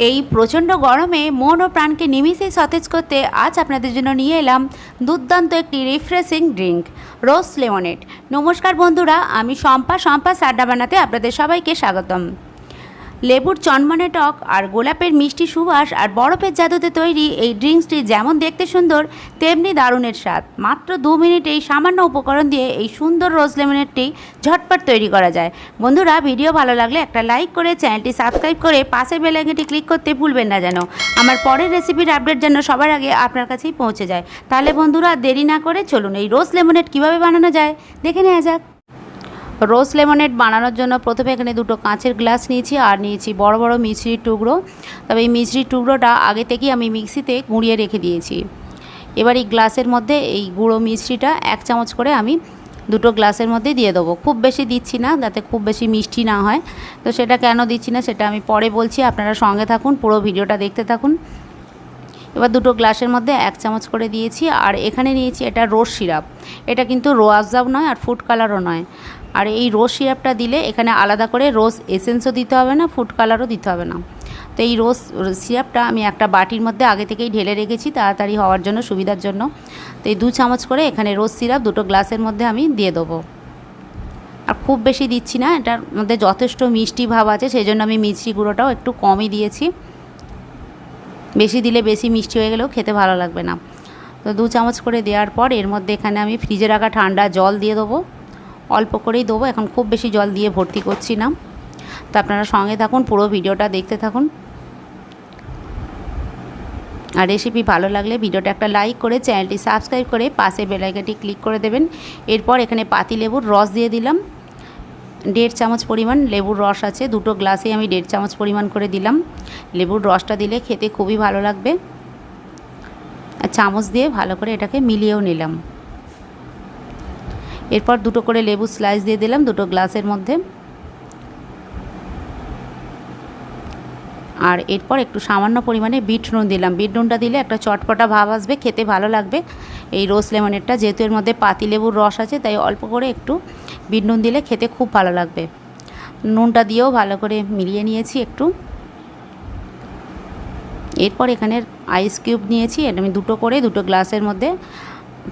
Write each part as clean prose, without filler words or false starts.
এই প্রচণ্ড গরমে মন ও প্রাণকে নিমিষেই সতেজ করতে আজ আপনাদের জন্য নিয়ে এলাম দুর্দান্ত একটি রিফ্রেশিং ড্রিঙ্ক, রোজ লেমনেড। নমস্কার বন্ধুরা, আমি শম্পা রান্নাবান্নাতে আপনাদের সবাইকে স্বাগতম। লেবুর চনমনে টক আর গোলাপের মিষ্টি সুবাস আর বরফের জাদুতে তৈরি এই ড্রিঙ্কসটি যেমন দেখতে সুন্দর তেমনি দারুণের স্বাদ। মাত্র 2 মিনিটেই সামান্য উপকরণ দিয়ে এই সুন্দর রোজ লেমনেডটি ঝটপট তৈরি করা যায়। বন্ধুরা, ভিডিও ভালো লাগলে একটা লাইক করে চ্যানেলটি সাবস্ক্রাইব করে পাশের বেল আইকনটি ক্লিক করতে ভুলবেন না যেন আমার পরের রেসিপির আপডেট যেন সবার আগে আপনার কাছেই পৌঁছে যায়। তাহলে বন্ধুরা, দেরি না করে চলুন এই রোজ লেমনেড কীভাবে বানানো যায় দেখে নেওয়া যাক। রোজ লেমনেড বানানোর জন্য প্রথমে এখানে 2টো কাঁচের গ্লাস নিয়েছি আর নিয়েছি বড় বড় মিছরির টুকরো। তবে এই মিছরির টুকরোটা আগে থেকেই আমি মিক্সিতে গুঁড়িয়ে রেখে দিয়েছি। এবার এই গ্লাসের মধ্যে এই গুঁড়ো মিছরিটা 1 চামচ করে আমি 2টো গ্লাসের মধ্যে দিয়ে দেবো। খুব বেশি দিচ্ছি না, যাতে খুব বেশি মিষ্টি না হয়। তো সেটা কেন দিচ্ছি না সেটা আমি পরে বলছি, আপনারা সঙ্গে থাকুন, পুরো ভিডিওটা দেখতে থাকুন। এবার 2টো গ্লাসের মধ্যে 1 চামচ করে দিয়েছি। আর এখানে নিয়েছি এটা রোজ সিরাপ। এটা কিন্তু রোয়াবজাও নয় আর ফুড কালারও নয়। আর এই রোজ সিরাপটা দিলে এখানে আলাদা করে রোজ এসেন্সও দিতে হবে না, ফুড কালারও দিতে হবে না। তো এই রোজ সিরাপটা আমি একটা বাটির মধ্যে আগে থেকেই ঢেলে রেখেছি তাড়াতাড়ি হওয়ার জন্য, সুবিধার জন্য। তো এই 2 চামচ করে এখানে রোজ সিরাপ 2টো গ্লাসের মধ্যে আমি দিয়ে দেবো। আর খুব বেশি দিচ্ছি না, এটার মধ্যে যথেষ্ট মিষ্টি ভাব আছে, সেই জন্য আমি মিষ্টি গুঁড়োটাও একটু কমই দিয়েছি। বেশি দিলে বেশি মিষ্টি হয়ে গেলেও খেতে ভালো লাগবে না। তো 2 চামচ করে দেওয়ার পর এর মধ্যে এখানে আমি ফ্রিজে রাখা ঠান্ডা জল দিয়ে দেবো। অল্প করেই দেবো, এখন খুব বেশি জল দিয়ে ভর্তি করছি না। তো আপনারা সঙ্গে থাকুন, পুরো ভিডিওটা দেখতে থাকুন। আর রেসিপি ভালো লাগলে ভিডিওটা একটা লাইক করে চ্যানেলটি সাবস্ক্রাইব করে পাশে বেল আইকনটি ক্লিক করে দেবেন। এরপর এখানে পাতিলেবুর রস দিয়ে দিলাম। 1.5 চামচ পরিমাণ লেবুর রস আছে, 2টো গ্লাসে আমি 1.5 চামচ পরিমাণ করে দিলাম। লেবুর রসটা দিলে খেতে খুবই ভালো লাগবে। আর চামচ দিয়ে ভালো করে এটাকে মিলিয়েও নিলাম। এরপর 2টো করে লেবু স্লাইস দিয়ে দিলাম 2টো গ্লাসের মধ্যে। আর এরপর একটু সামান্য পরিমাণে বিট নুন দিলাম। বিট নুনটা দিলে একটা চটপটা ভাব আসবে, খেতে ভালো লাগবে এই রোজ লেমনেডটা। যেহেতু এর মধ্যে পাতিলেবুর রস আছে তাই অল্প করে একটু বিট নুন দিলে খেতে খুব ভালো লাগবে। নুনটা দিয়েও ভালো করে মিলিয়ে নিয়েছি একটু। এরপর এখানে আইস কিউব নিয়েছি, এটা আমি 2টো করে 2টো গ্লাসের মধ্যে।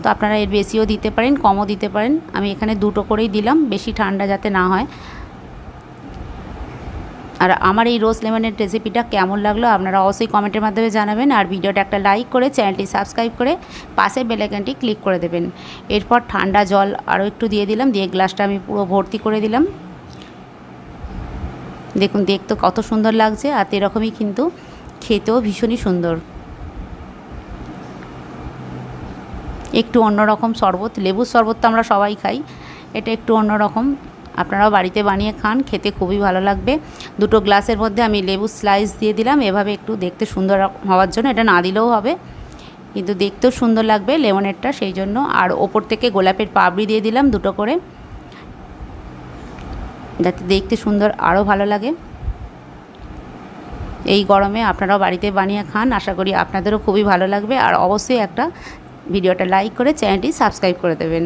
তো আপনারা এর বেশিও দিতে পারেন, কমও দিতে পারেন। আমি এখানে 2টো করেই দিলাম, বেশি ঠান্ডা যাতে না হয়। আর আমার এই রোজ লেমনের রেসিপিটা কেমন লাগলো আপনারা অবশ্যই কমেন্টের মাধ্যমে জানাবেন। আর ভিডিওটা একটা লাইক করে চ্যানেলটি সাবস্ক্রাইব করে পাশে বেল আইকনটি ক্লিক করে দেবেন। এরপর ঠান্ডা জল আরও একটু দিয়ে দিলাম, দিয়ে গ্লাসটা আমি পুরো ভর্তি করে দিলাম। দেখুন দেখতে কত সুন্দর লাগছে, আর এরকমই কিন্তু খেতেও ভীষণই সুন্দর। একটু অন্যরকম শরবত, লেবুর শরবত তো আমরা সবাই খাই, এটা একটু অন্যরকম। আপনারাও বাড়িতে বানিয়ে খান, খেতে খুবই ভালো লাগবে। 2টো গ্লাসের মধ্যে আমি লেবু স্লাইস দিয়ে দিলাম, এভাবে একটু দেখতে সুন্দর হওয়ার জন্য। এটা না দিলেও হবে, কিন্তু দেখতেও সুন্দর লাগবে লেমনেডটা, সেই জন্য। আর ওপর থেকে গোলাপের পাপড়ি দিয়ে দিলাম 2টো করে, যাতে দেখতে সুন্দর আরও ভালো লাগে। এই গরমে আপনারাও বাড়িতে বানিয়ে খান, আশা করি আপনাদেরও খুবই ভালো লাগবে। আর অবশ্যই একটা ভিডিওটা লাইক করে চ্যানেলটি সাবস্ক্রাইব করে দেবেন।